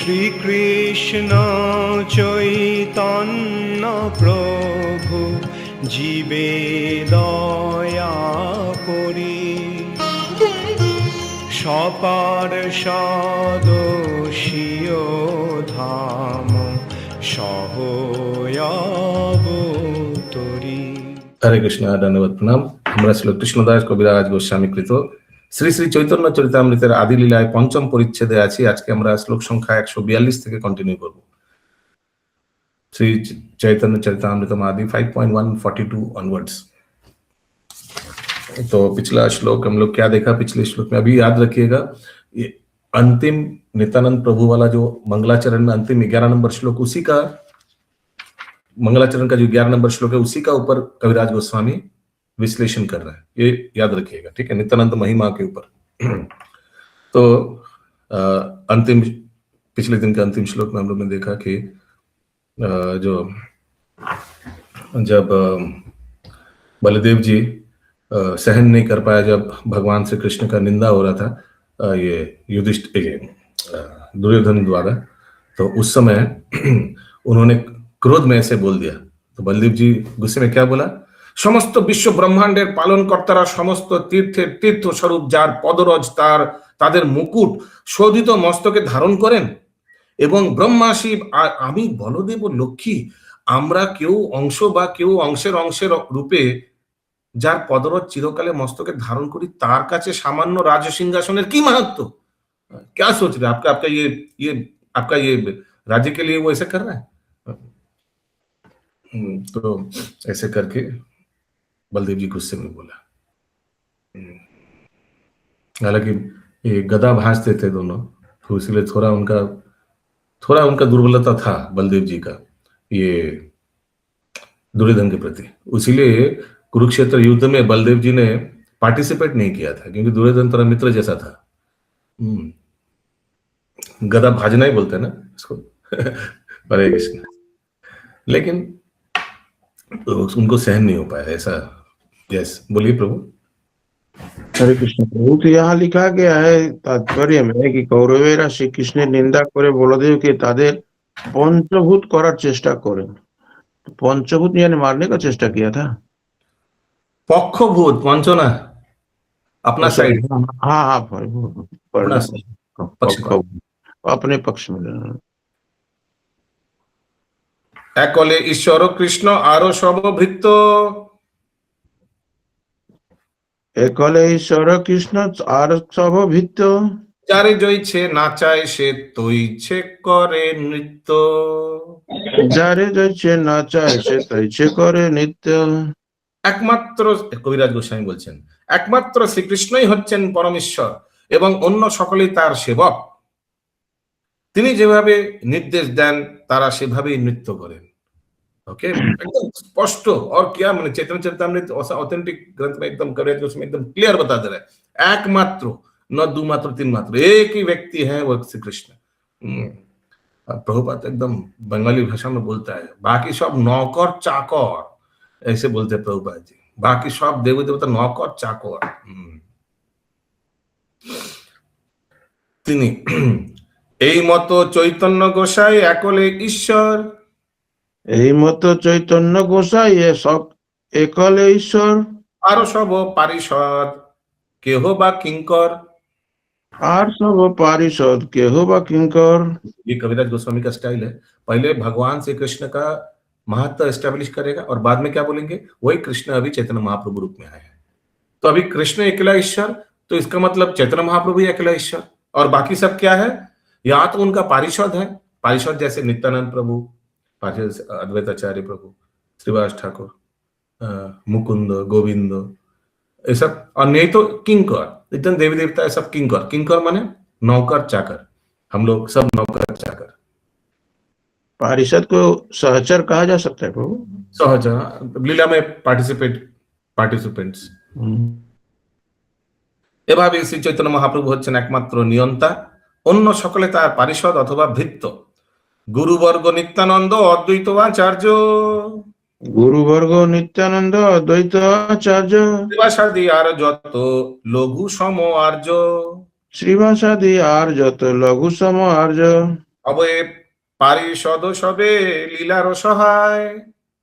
শ্রীকৃষ্ণ চৈতন্য প্রভু জীবে দয়া করি, সপার্ষদস্য ধাম সহয়াবতরি। হরে কৃষ্ণ, ধন্যবাদ, প্রণাম। আমরা শ্লোক কৃষ্ণদাস কবিরাজ গোস্বামী কৃত শ্রী শ্রী চৈতন্য চরিতামৃতের আদি লীলায় পঞ্চম পরিচ্ছেদে আছি। আজকে আমরা শ্লোক সংখ্যা 142 থেকে কন্টিনিউ করব। श्री चैतन्य चरितामृतम आदि 5.142 ऑनवर्ड्स। तो पिछला श्लोक हम लोग क्या देखा पिछले श्लोक में, अभी याद रखिएगा ये अंतिम नित्यानंद प्रभु वाला जो मंगलाचरण में अंतिम 11 नंबर श्लोक, उसी का मंगलाचरण का जो 11 नंबर श्लोक है उसी का ऊपर कविराज गोस्वामी विश्लेषण कर रहा है, ये याद रखिएगा, ठीक है, नित्यानंद महिमा के ऊपर। तो अंतिम पिछले दिन के अंतिम श्लोक में हम लोग ने देखा कि जो जब बलदेव जी सहन नहीं कर पाया जब भगवान श्री कृष्ण का निंदा हो रहा था ये दुर्योधन द्वारा, तो उस समय उन्होंने क्रोध में ऐसे बोल दिया। तो बलदेव जी गुस्से में क्या बोला, समस्त विश्व ब्रह्मांडेर पालन कर्तारा समस्त तीर्थेर तीर्थ स्वरूप जार पदरज तार तादेर मुकुट शोधित मस्तके धारण करें এবং ব্রহ্মা শিব আর আমি বলদেব লক্ষ্মী আমরা কেউ অংশ বা কেউ অংশের রূপে যার পদরজ চিরকালে মস্তকে ধারণ করি তার কাছে সামান্য রাজসিংহাসনের কি মাহাত্ম্য। क्या सोच रहे आपका आपका ये राज्य के लिए वो ऐसे कर रहा है। तो ऐसे करके बलदेव जी गुस्से में बोला। हालांकि ये गदा भांजते थे दोनों, तो इसलिए थोड़ा उनका दुर्बलता था बलदेव जी का ये दुर्योधन के प्रति, इसीलिए कुरुक्षेत्र युद्ध में बलदेव जी ने पार्टिसिपेट नहीं किया था, क्योंकि दुर्योधन तरह मित्र जैसा था। गदा भाजना ही बोलते हैं ना इसको। हरे कृष्ण। लेकिन तो उनको सहन नहीं हो पाया ऐसा। यस, बोलिए प्रभु। हरे कृष्ण। प्रभु तो यहाँ लिखा गया है तात्पर्य में कि कौरवेरा श्री कृष्ण निंदा करे बलदेव के तादेर पंचभूत करार चेष्टा करें। तो पंचभूत यानी मारने का चेष्टा किया था। पक्षभूत पंचना अपना साइड, हाँ अपने पक्ष में एकले ईश्वर कृष्ण आरो सर्वभृत्त एकले ईश्वर कृष्ण আর সর্বভৃত্ত যারে জয়ছে নাচায় সে তৈছে করে নৃত্য, যারে জয়ছে নাচায় সে তৈছে করে নৃত্য। একমাত্র কবিরাজ গোস্বামী বলছেন একমাত্র শ্রীকৃষ্ণই হচ্ছেন পরমেশ্বর এবং অন্য সকলেই তার সেবক। তিনি যেভাবে নির্দেশ দেন তারা সেভাবেই নৃত্য করেন। ओके, एकदम स्पष्ट। और क्या मैंने चैतन्य चरितामृत ऑथेंटिक ग्रंथ में एकदम कविराज गोस्वामी एकदम क्लियर बता दे रहा है, एकमात्र, न दो मात्र तीन मात्र, एक ही व्यक्ति है वो श्री कृष्ण। प्रभुपाद एकदम बंगाली भाषा में बोलता है, बाकी सब नौकर चाकर ऐसे बोलते हैं प्रभुपाद जी, बाकी सब देवी देवता नौकर चाकर। তিনি এই মতো চৈতন্য গোসাই একলে ঈশ্বর, এই মতো চৈতন্য গোসাই সব একলে ঈশ্বর, আরো সব পারিষদ কেহ বা কিঙ্কর, আর সব पारिषद केहो बा किंकर। ये कविराज गोस्वामी का स्टाइल है, पहले भगवान श्री कृष्ण का महत्व एस्टेब्लिश करेगा और बाद में क्या बोलेंगे, वही कृष्ण अभी चैतन्य महाप्रभु रूप में आए हैं। तो अभी कृष्ण अकेला ईश्वर, तो इसका मतलब चैतन्य महाप्रभु ही अकेला ईश्वर और बाकी सब क्या है, या तो उनका पारिषद है, पारिषद जैसे नित्यानंद प्रभु, अद्वैताचार्य प्रभु, श्रीवास ठाकुर, मुकुंद, गोविंद, ये सब, और नहीं तो किंकर, इतने देवी देवता है सब किंकर। किंकर माने नौकर चाकर, हम लोग सब नौकर चाकर। पारिषद को सहचर कहा जा सकता है प्रभु, सहचर लीला में पार्टिसिपेंट्स। এভাবে শ্রী চৈতন্য মহাপ্রভু হচ্ছেন একমাত্র নিয়ন্তা, অন্য সকলে তার পারিষদ অথবা ভৃত্য। গুরুবর্গ নিত্যানন্দ অদ্বৈত আচার্য, গুরুবর্গ নিত্যানন্দ অদ্বৈত আচার্য, শ্রীবাসাদি আর যত লঘু সম আর্য, শ্রীবাসাদি আর যত লঘু সম আর্য। অবয়ে পারিষদ সবে লীলার সহায়,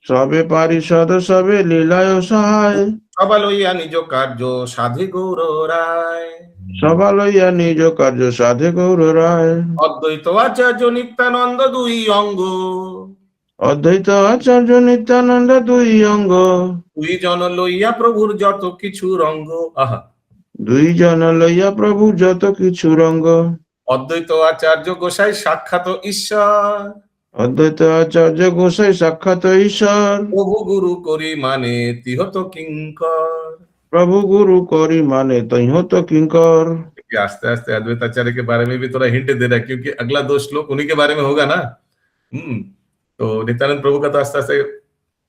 সবে পারিষদ সবে লীলায় সহায়, সবা লইয়া নিজ কার্য সাধে গৌর রায়। সভা লইয়া নিজ কার্য সাধে গৌর রায়। অদ্বৈত আচার্য নিত্যানন্দ দুই অঙ্গ, অদ্বৈত আচার্য নিত্যানন্দ দুই অঙ্গ, দুই জন লইয়া প্রভুর যত কিছু রঙ্গ। আহা, দুই জন লইয়া প্রভু যত কিছু রঙ্গ। অদ্বৈত আচার্য গোসাই সাক্ষাৎ ঈশ্বর, অদ্বৈত আচার্য গোসাই সাক্ষাৎ ঈশ্বর, প্রভু গুরু করি মানে তিহত কিঙ্কর। प्रभु गुरु करी माने तइहो तो किंकर। कि आस्ते आस्ते अद्वैत आचार्य के बारे में भी थोड़ा हिंट दे रहा है, क्योंकि अगला 2 श्लोक उन्हीं के बारे में होगा ना। तो नित्यानंद प्रभु का तो आस्ते आस्ते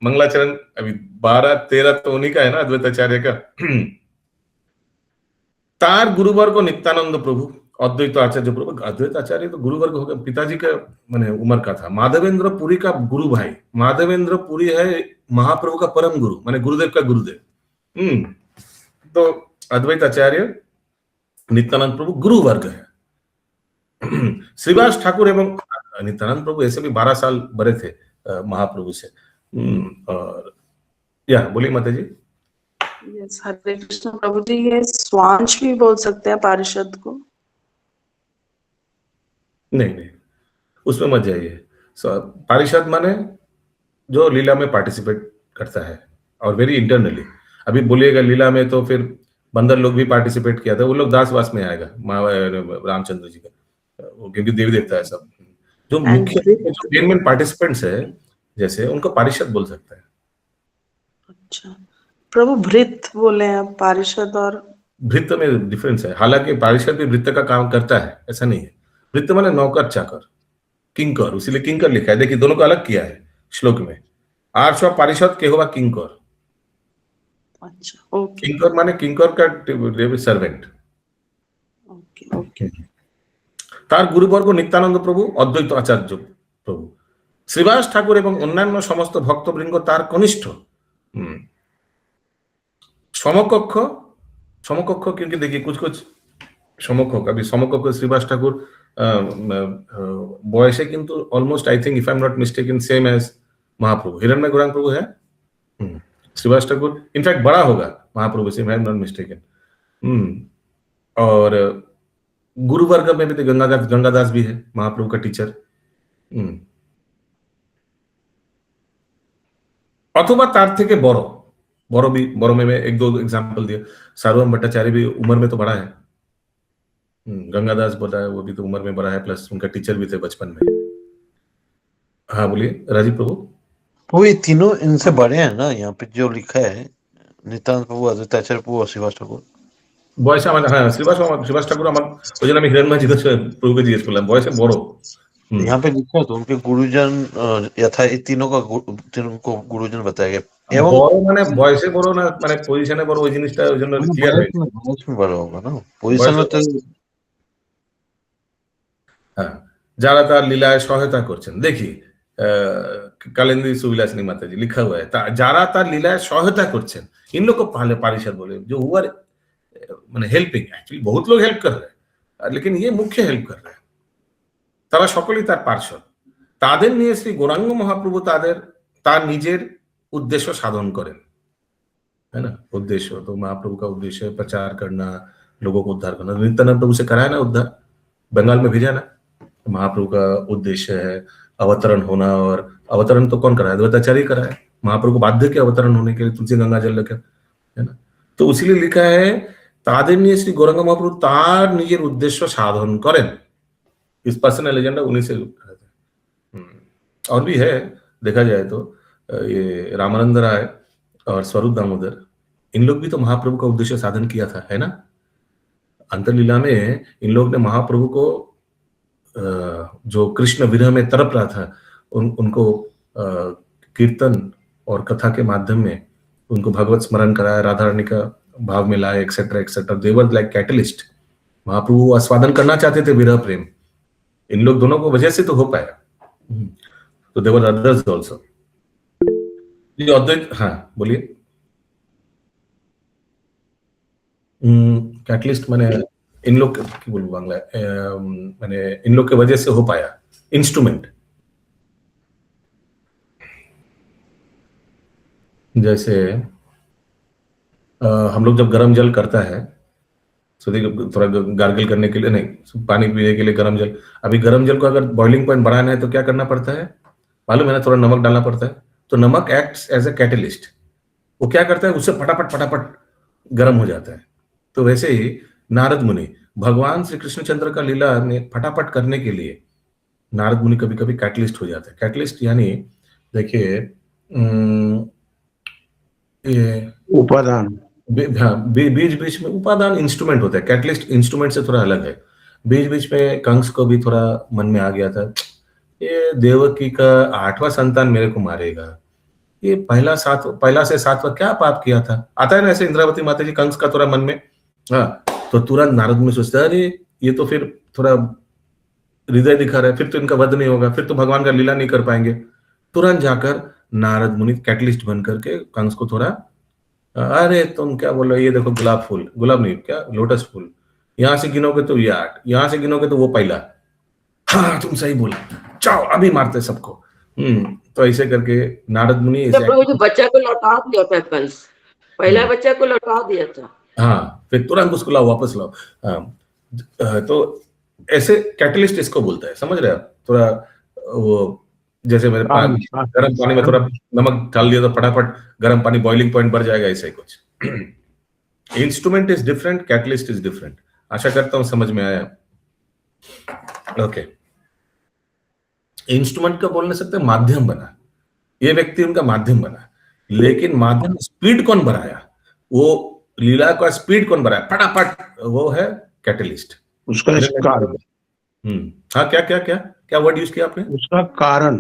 मंगलाचरण अभी 12-13 तो उन्हीं का है ना, अद्वैत आचार्य का। तार गुरुवर्ग नित्यानंद प्रभु, अद्वैत आचार्य प्रभु। अद्वैत आचार्य तो गुरुवर्ग हो गया, पिताजी का मैंने उम्र का था। माधवेंद्र पुरी का गुरु भाई, माधवेंद्र पुरी है महाप्रभु का परम गुरु, माने गुरुदेव का गुरुदेव। तो अद्वैत आचार्य नित्यानंद प्रभु गुरु वर्ग है। श्रीवास ठाकुर एवं नित्यानंद प्रभु ऐसे भी 12 साल बड़े थे महाप्रभु से। और या बोलिए माता जी। यस, हरे कृष्ण प्रभु जी। ये स्वांश भी बोल सकते हैं पारिषद को? नहीं नहीं, उसमें मत जाइए। पारिषद माने जो लीला में पार्टिसिपेट करता है और वेरी इंटरनली। अभी बोलिएगा लीला में तो फिर बंदर लोग भी पार्टिसिपेट किया था, वो लोग दासवास में आएगा रामचंद्र जी का, क्योंकि देवी देवता है सब। जो मुख्य मेन पार्टिसिपेंट्स है जैसे, उनको पारिषद बोल सकते हैं। अच्छा प्रभु, भृत बोले हैं पारिषद और भृत्य में डिफरेंस है। हालांकि पारिषद भी भृत्य का काम करता है, ऐसा नहीं है। भृत्य माने नौकर चाकर, किंकर, इसीलिए किंकर लिखा है। देखिए दोनों को अलग किया है श्लोक में। आर्ष पारिषद के हुआ किंकर। अच्छा, ओके। किंकर माने किंकर का सर्वेंट। Okay okay. तार गुरुवर्ग नित्यानंद प्रभु, अद्वैत आचार्य प्रभु, श्रीवास ठाकुर एवं अन्यान्य समस्त भक्तवृंद तार कनिष्ठ समकक्ष। समकक्ष क्योंकि देखिए कुछ कुछ समकक्ष, अभी समकक्ष श्रीवास ठाकुर बयसे किंतु almost I think if I am not mistaken same as Mahaprabhu. Hiranmay Gauranga Prabhu है, श्रीवास ठाकुर इनफैक्ट बड़ा होगा महाप्रभु से, मैं नॉट मिस्टेकन। और गुरु वर्ग में भी तो गंगादास भी है महाप्रभु का टीचर। अथवा तार थे के बड़ो भी, बड़ो में 1-2 एग्जांपल दिया। सार्वभौम भट्टाचार्य भी उम्र में तो बड़ा है। गंगादास बोला है, वो भी तो उम्र में बड़ा है, प्लस उनका टीचर भी थे बचपन में। हाँ बोलिए राजीव प्रभु। वो ये तीनों इनसे बड़े हैं ना, यहाँ पे जो लिखा है नित्यानंद प्रभु, अद्वैत आचार्य प्रभु और श्रीवास ठाकुर। बयस हाँ श्रीवास ठाकुर ওই জন্য আমি হিরণময় প্রভুকে জিজ্ঞেস করলাম, বয়সে বড়। यहाँ पे लिखा है तो उनके गुरुजन यथा ये तीनों को गुरुजन बताया गया। एवं বড় মানে বয়সে বড় না, মানে পজিশনে বড়, ওই জিনিসটা ওই জন্য ক্লিয়ার হয়েছে। बयस में बड़ा होगा ना, पोजीशन में तो। হ্যাঁ, যারা তার লীলায় সহায়তা করছেন। দেখি कालिंदी सुविलासिनी माता जी लिखा हुआ है, যারা তার লীলায় সহায়তা করছেন इन लोग को पारिषद बोले। जो हुआ মানে হেল্পিং, एक्चुअली बहुत लोग हेल्प कर रहे हैं, लेकिन ये मुख्य हेल्प कर रहे हैं। তারা সকলেই তার পার্শ্বদ। তাদের নিয়ে শ্রী গৌরাঙ্গ মহাপ্রভু তার নিজের उद्देश्य साधन करें, है ना। उद्देश्य तो महाप्रभु का उद्देश्य है प्रचार करना, लोगों को उद्धार करना। नित्यानंद प्रभु से कराया ना उद्धार, बंगाल में भेजा ना। महाप्रभु का उद्देश्य है अवतरण होना, और अवतरण तो कौन कराया? अद्वैत आचार्य कराया। महाप्रभु को बाध्य के अवतरण होने के लिए तुलसी गंगा जल लेकर, है ना। तो इसीलिए लिखा है ताদের নিয়ে श्री गौरांग महाप्रभु तार निजेर उद्देश्य साधन करें। इस पर्सनल एजेंडा उन्हीं से और भी है, देखा जाए तो ये रामानंद राय और स्वरूप दामोदर, इन लोग भी तो महाप्रभु का उद्देश्य साधन किया था, है ना। अंतरलीला में इन लोग ने महाप्रभु को जो कृष्ण विरह में तड़प रहा था, उनको कीर्तन और कथा के माध्यम में उनको भगवत स्मरण कराया, राधा रानी का भाव में लाए, etcetera etcetera. They were like catalyst. Mahaprabhu आस्वादन करना चाहते थे विरह प्रेम, इन लोग दोनों को वजह से तो हो पाया। तो दे वर अदर्स आल्सो। अद्वैत, हाँ बोलिए। कैटलिस्ट माने इन लोग की बोलूं बांग्ला, माने इन लोग के वजह से हो पाया इंस्ट्रूमेंट। जैसे हम लोग जब गर्म जल करता है, तो देखिए थोड़ा गार्गल करने के लिए नहीं, पानी पीने के लिए गर्म जल, अभी गर्म जल को अगर बॉइलिंग पॉइंट बढ़ाना है तो क्या करना पड़ता है मालूम है ना, थोड़ा नमक डालना पड़ता है। तो नमक एक्ट्स एज ए कैटलिस्ट, वो क्या करता है, उससे फटाफट फटाफट गर्म हो जाता है। तो वैसे ही नारद मुनि भगवान श्री कृष्णचंद्र का लीला में फटाफट करने के लिए नारद मुनि कभी कभी कैटलिस्ट हो जाते हैं। कैटलिस्ट यानी देखिए ये उपादान। बीच बीच में उपादान इंस्ट्रूमेंट होता है, कैटलिस्ट इंस्ट्रूमेंट से थोड़ा अलग है। बीच बीच में कंस को भी थोड़ा मन में आ गया था, ये देवकी का 8वां संतान मेरे को मारेगा, ये पहला से 7वां क्या पाप किया था, आता है ना ऐसे इंद्रावती माता जी कंस का थोड़ा मन में। हाँ, तो तुरंत नारद मुनि सोचते हैं अरे ये तो फिर थोड़ा हृदय दिखा रहा है, फिर तो इनका वध नहीं होगा, फिर तो भगवान का लीला नहीं कर पाएंगे। तुरंत जाकर नारद मुनि कैटलिस्ट बन करके कंस को थोड़ा, अरे तुम क्या बोल रहे हो, ये देखो गुलाब फूल, गुलाब नहीं क्या लोटस फूल, यहां से गिनोगे तो ये 8, यहां से गिनोगे तो वो पहला, हाँ तुम सही बोला, चाओ अभी मारते सबको। तो ऐसे करके नारद मुनि तो प्रभु जी बच्चा को लौटा दिया था कंस, पहला बच्चा को लौटा दिया था। हाँ, फिर तुरंत उसको लाओ, वापस लाओ। तो ऐसे कैटलिस्ट इसको बोलता है, समझ रहे हैं आप? थोड़ा वो जैसे मेरे गर्म पानी में थोड़ा नमक डाल दिया तो फटाफट गर्म पानी बॉइलिंग पॉइंट बढ़ जाएगा, ऐसा ही कुछ। Instrument is different, catalyst is different. आशा करता हूं समझ में आया। ओके, इंस्ट्रूमेंट का बोल नहीं सकते, माध्यम बना, ये व्यक्ति उनका माध्यम बना, लेकिन माध्यम स्पीड कौन बढ़ाया, वो लीला का स्पीड कौन बढ़ाया फटाफट, वो है कैटलिस्ट, उसका कारण। हाँ, क्या क्या क्या क्या वर्ड यूज किया आपने? उसका कारण।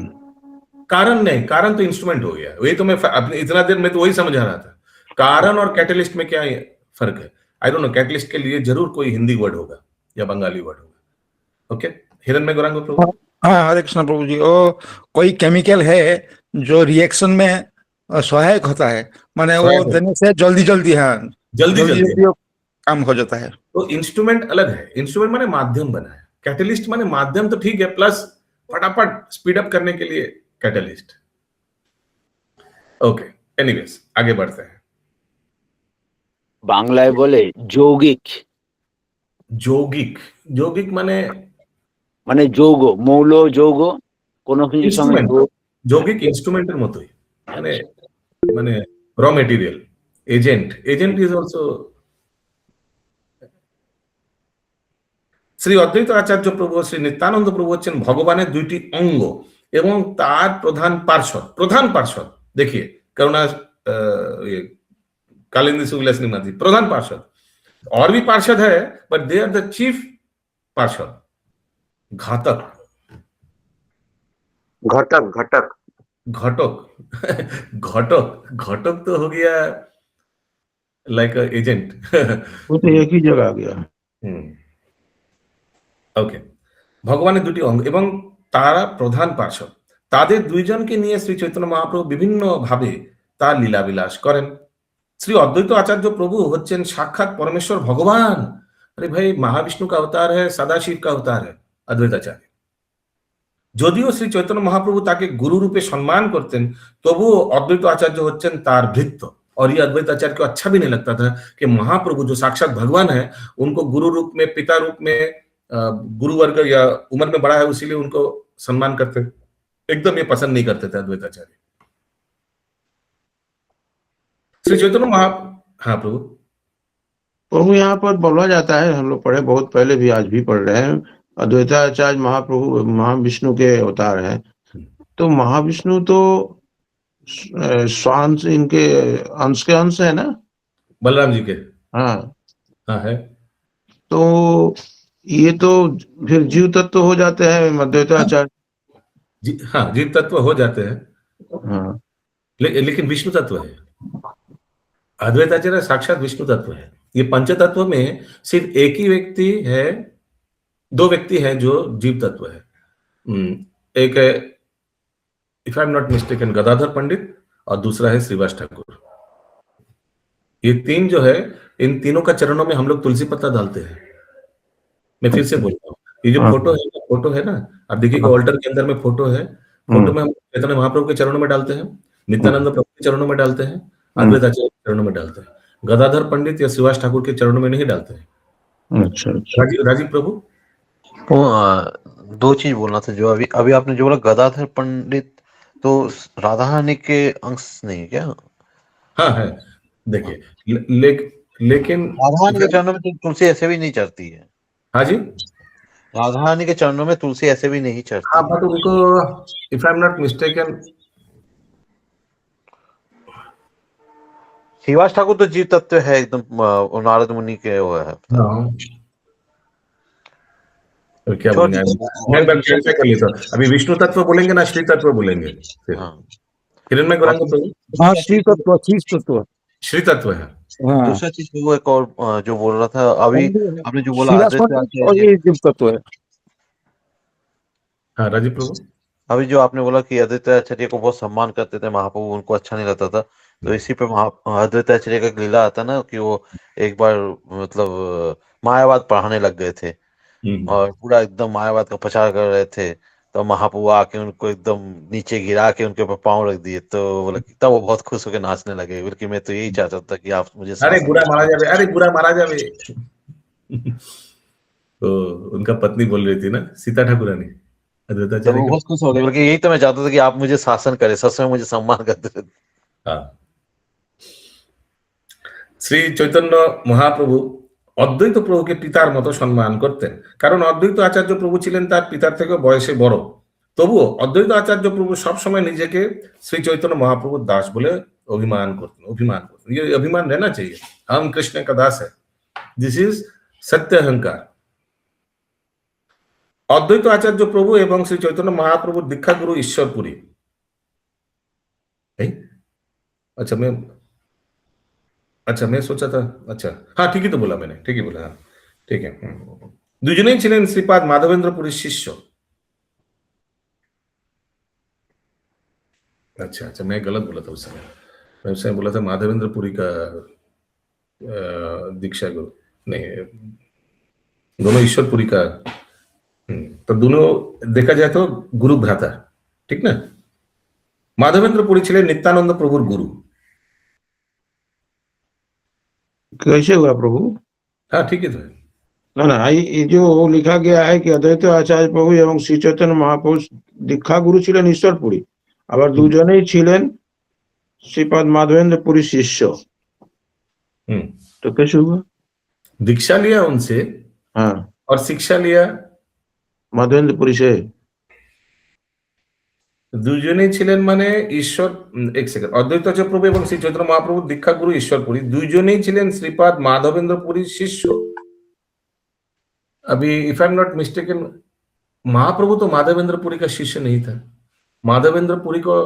कारण नहीं, कारण तो इंस्ट्रूमेंट हो गया, वही तो मैं अपने इतना देर में तो वही समझा रहा था। कारण और कैटलिस्ट में क्या फर्क है? आई डोंट नो, कैटलिस्ट के लिए जरूर कोई हिंदी वर्ड होगा या बंगाली वर्ड होगा। ओके, हिरन में गौरांग प्रभु। हाँ, हरे कृष्ण प्रभु जी। वो कोई केमिकल है जो रिएक्शन में सहायक होता है, माने वो देने से जल्दी जल्दी, हाँ जल्दी काम हो जाता है। तो इंस्ट्रूमेंट अलग है, इंस्ट्रूमेंट माने माध्यम बना है, कैटलिस्ट माने माध्यम तो ठीक है, प्लस फटाफट स्पीड अप करने के लिए कैटलिस्ट। ओके, एनीवेज आगे बढ़ते हैं। বাংলায় বলে যৌগিক। যৌগিক, যৌগিক মানে মানে যৌগ, মৌল যৌগ, কোনো কিছুর সঙ্গে যৌগিক ইনস্ট্রুমেন্টের মতোই, মানে মানে র material, agent, agent is also. Shri অদ্বৈত আচার্য প্রভু শ্রী নিত্যানন্দ প্রভু হচ্ছেন ভগবানের 2টি অঙ্গ এবং তার প্রধান পার্ষদ। প্রধান পার্ষদ देखिए करुणा कालिंदी सुविलास निमाती प्रधान पार्षद, और भी पार्षद है but they are the chief पार्षद। घातक, घटक घटक घटक घटक घटक तो हो गया लाइक एजेंट, वो तो एक ही जगह आ गया। ওকে, ভগবানের 2টি অঙ্গ এবং তারা প্রধান পার্শ্বদ, তাদের দুইজনকে নিয়ে শ্রী চৈতন্য মহাপ্রভু বিভিন্ন ভাবে তার লীলা বিলাস করেন। শ্রী অদ্বৈত আচার্য প্রভু হচ্ছেন সাক্ষাৎ পরমেশ্বর ভগবান। আরে ভাই, महाविष्णु का अवतार है, सदाशिव का अवतार है अद्वैताचार्य। যদিও শ্রী চৈতন্য মহাপ্রভু তাকে গুরু রূপে সম্মান করতেন, তবুও অদ্বৈত আচার্য হচ্ছেন তার ভৃত্য। और ये अद्वैताचार्य को अच्छा भी नहीं लगता था कि महाप्रभु जो साक्षात भगवान है उनको गुरु रूप में, पिता रूप में, गुरु वर्ग या उम्र में बड़ा है इसीलिए उनको सम्मान करते, एकदम ये पसंद नहीं करते थे अद्वैताचार्य। श्री चैतन्य हाँ प्रभु। प्रभु यहाँ पर बोला जाता है, हम लोग पढ़े बहुत पहले भी, आज भी पढ़ रहे हैं, अद्वैताचार्य महाप्रभु महाविष्णु के अवतार हैं। तो महाविष्णु तो स्वांश, इनके अंश के अंश है ना, बलराम जी के। हाँ हाँ है। तो ये तो फिर जीव तत्व हो जाते हैं अद्वैताचार्य। हाँ, जीव तत्व हो जाते हैं, हाँ लेकिन विष्णु तत्व है। अद्वैताचार्य साक्षात विष्णु तत्व है। ये पंच तत्व में सिर्फ एक ही व्यक्ति है, 2 व्यक्ति हैं जो जीव तत्व है। एक है, if I am not mistaken, Gadadhar Pandit, और दूसरा है श्रीवास ठाकुर। ये 3 जो है, इन तीनों का चरणों में हम लोग तुलसी पत्ता डालते हैं। मैं फिर से बोल रहा हूँ, ये जो हाँ। फोटो है ना, आप देखिएगा ऑल्टर के अंदर में फोटो है, फोटो में हम चैतन्य महाप्रभु के चरणों में डालते हैं, नित्यानंद प्रभु के चरणों में डालते हैं, अद्वैत आचार्य के चरणों में डालते हैं, गदाधर पंडित या श्रीवास ठाकुर के चरणों में नहीं डालते हैं। अच्छा अच्छा। राजीव प्रभु, वो दो चीज बोलना था। जो अभी अभी आपने जो बोला गदाधर पंडित, तो राधा रानी के अंश नहीं क्या? हाँ है, देखिए लेकिन राधा रानी के चरणों में तो तुलसी ऐसे भी नहीं चढ़ती है। हाँ जी, राधा रानी के चरणों में तुलसी ऐसे भी नहीं चढ़ती। हाँ, बट उनको if I am not mistaken, Shrivas Thakur तो जीव तत्व है एकदम, नारद मुनि के वो है। तो क्या बोलेंगे, मैं एक बार कैंसिल कर लेता हूँ। अभी विष्णु तत्व बोलेंगे ना, श्री तत्व बोलेंगे फिर। हाँ। किरण में गौरांग प्रभु, हाँ श्री तत्व, श्री तत्व है। हाँ दूसरा चीज वो एक और जो बोल रहा था अभी आपने जो बोला श्रीवास अद्वैत पंडित और आचार्य, ये जीव तत्व है। हाँ राजीव प्रभु, अभी जो आपने बोला कि अद्वैत आचार्य को बहुत सम्मान करते थे महाप्रभु, उनको अच्छा नहीं लगता था, तो इसी पे अद्वैत आचार्य का एक लीला आता ना कि वो एक बार मतलब मायावाद पढ़ाने लग गए थे और पूरा एकदम मायावाद का प्रचार कर रहे थे, तो महाप्रभु आके उनको एकदम नीचे गिरा के उनके ऊपर पांव रख दिए, तो बोला तब वो बहुत खुश होकर नाचने लगे, बल्कि मैं तो यही चाहता था कि आप मुझे अरे शासन बुरा मारा जावे, अरे बुरा मारा जावे। तो उनका पत्नी बोल रही थी ना, सीता ठाकुरानी, तो अद्वैताचार्य वो की। बहुत खुश हो गए, बल्कि यही तो मैं चाहता था कि आप मुझे शासन करें, सच में मुझे सम्मान करते थे। हाँ, শ্রী চৈতন্য মহাপ্রভু অদ্বৈত প্রভুকে পিতার মতো সম্মান করতেন, কারণ অদ্বৈত আচার্য প্রভু ছিলেন তার পিতার থেকে বয়সে বড়। তবুও অদ্বৈত আচার্য প্রভু সবসময় নিজেকে শ্রী চৈতন্য মহাপ্রভুর দাস বলে অভিমান করতেন। ये अभिमान रहना चाहिए, हम कृष्ण का दास है, दिस इज सत्य अहंकार। অদ্বৈত আচার্য প্রভু এবং শ্রী চৈতন্য মহাপ্রভুর দীক্ষা গুরু ঈশ্বরপুরী। अच्छा मैं सोचा था, अच्छा हाँ ठीक ही तो बोला मैंने, ठीक ही बोला, हाँ ठीक है। দুজনেই ছিলেন শ্রীপাদ মাধবেন্দ্র পুরীর শিষ্য। अच्छा अच्छा, मैं गलत बोला था उस समय, मैं उस समय बोला था माधवेंद्र पुरी का दीक्षा गुरु, नहीं, दोनों ईश्वरपुरी का। तो दोनों देखा जाए तो गुरु भ्राता, ठीक ना। माधवेंद्र पुरी ছিলেন नित्यानंद प्रभुर गुरु। कैसे हुआ प्रभु? हाँ ठीक है तो है। ना ये जो लिखा गया है कि अद्वैत आचार्य प्रभु एवं श्री चैतन्य महाप्रभु दीक्षा गुरु ছিলেন ঈশ্বরপুরী, আবার দুজনেই ছিলেন श्रीपाद माधवेंद्र पुरी शिष्य, तो कैसे हुआ? दीक्षा लिया उनसे, हाँ, और शिक्षा लिया माधवेंद्र पुरी से। দুজনেই ছিলেন মানে ঈশ্বর, এক সেকেন্ড, অদ্বৈতাচার্য প্রভু এবং শ্রী চৈতন্য মহাপ্রভু দীক্ষা গুরু ঈশ্বরপুরী, দুজনেই ছিলেন শ্রীপাদ माधवेंद्र पुरी शिष्य। अभी if I am not mistaken, Mahaprabhu तो माधवेंद्र पुरी का शिष्य नहीं था, माधवेंद्र पुरी को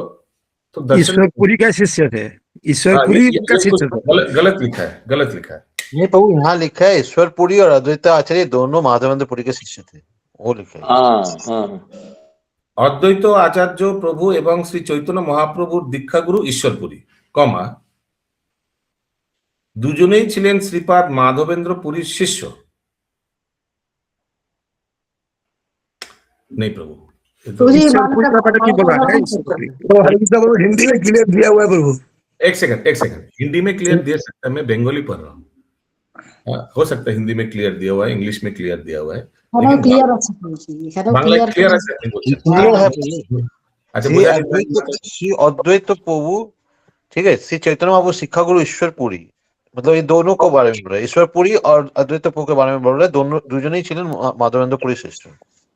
तो दर्शन, ईश्वरपुरी का शिष्य थे, ईश्वरपुरी का शिष्य थे। गलत लिखा है, गलत लिखा है। ये प्रभु यहाँ लिखा है ईश्वरपुरी और अद्वैत आचार्य दोनों माधवेंद्र पुरी के शिष्य थे, वो लिखा है। অদ্বৈত আচার্য প্রভু এবং শ্রী চৈতন্য মহাপ্রভুর দীক্ষাগুরু ঈশ্বরপুরী, কমা দুজনেই ছিলেন শ্রীপাদ মাধবেন্দ্র পুরীর শিষ্য। नहीं प्रभु, ईश्वरपुरी का पता की बोला है ईश्वरपुरी। तो हरिकृष्ण प्रभु हिंदी में क्लियर दिया हुआ है प्रभु। एक सेकंड, हिंदी में क्लियर दे सकता है, मैं बंगाली पढ़ रहा हूँ, हो सकता है हिंदी में क्लियर दिया हुआ है, इंग्लिश में क्लियर दिया हुआ है, क्लियर আছে बांग्ला क्लियर আছে। अच्छा, श्री अद्वैत प्रभु, ठीक है, श्री चैतन्य महाप्रभु शिक्षा गुरु ईश्वरपुरी, मतलब ये दोनों को बारे में बोल रहा है, ईश्वरपुरी और अद्वैत प्रभु के बारे में बोल रहा है, दोनों দুজনেই ছিলেন মাধবেন্দ্র পুরী শিষ্য।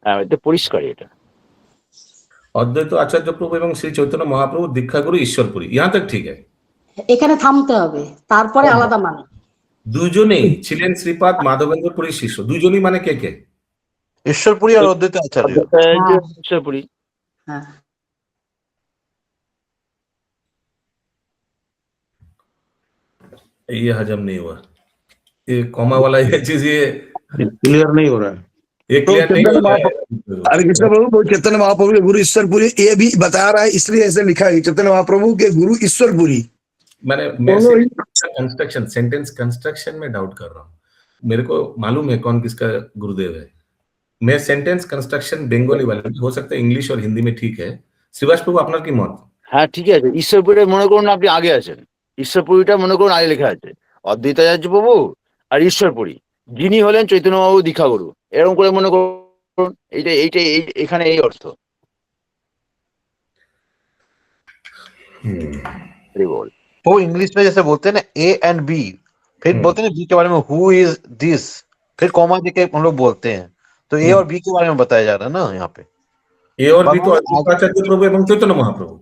এটা পরিষ্কার এটা। অদ্বৈত আচার্য প্রভু এবং শ্রী চৈতন্য মহাপ্রভু দীক্ষাগুরু ঈশ্বরপুরী, यहाँ तक ठीक है। এখানে থামতে হবে, তারপরে আলাদা মানে। দুজনেই ছিলেন শ্রীপাদ মাধবেন্দ্র পুরীর শিষ্য, দুজনেই মানে কে কে? ईश्वरपुरी और अद्वैत आचार्य। ईश्वरपुरी। হ্যাঁ, ये हजम नहीं हुआ, ये कॉमा वाला ये चीज, ये क्लियर नहीं हो रहा है। ये क्लियर नहीं हो रहा है। हरिकृष्ण प्रभु चैतन्य महाप्रभु के गुरु ईश्वरपुरी ये भी बता रहा है, इसलिए ऐसे लिखा है चैतन्य महाप्रभु के गुरु ईश्वरपुरी। मैं कंस्ट्रक्शन, सेंटेंस कंस्ट्रक्शन में डाउट कर रहा हूँ, मेरे को मालूम है कौन किसका गुरुदेव है, मैं सेंटेंस कंस्ट्रक्शन बेंगली वाले हो सकता है इंग्लिश और हिंदी में ठीक है। শ্রীবাস প্রভু আপনার কি মত? হ্যাঁ ঠিক আছে, ঈশ্বরপুরে মনে করুন আপনি আগে আছেন, ঈশ্বরপুরীটা মনে করুন আগে লেখা আছে, অদ্বৈতাচার্য প্রভু আর ঈশ্বরপুরী যিনি হলেন চৈতন্যবাবু দীক্ষাগুরু, এরকম করে মনে করুন। এইটা এইটা এখানে এই অর্থ। বল वो इंग्लिश में जैसे बोलते हैं ना ए एंड बी, फिर बोलते हैं बी के बारे में हु इज दिस, फिर कॉमा देके हम लोग बोलते हैं, तो ए और बी के बारे में बताया जा रहा है ना यहाँ पे। এ और बी तो अद्वैताचार्य प्रभु एवं चैतन्य महाप्रभु।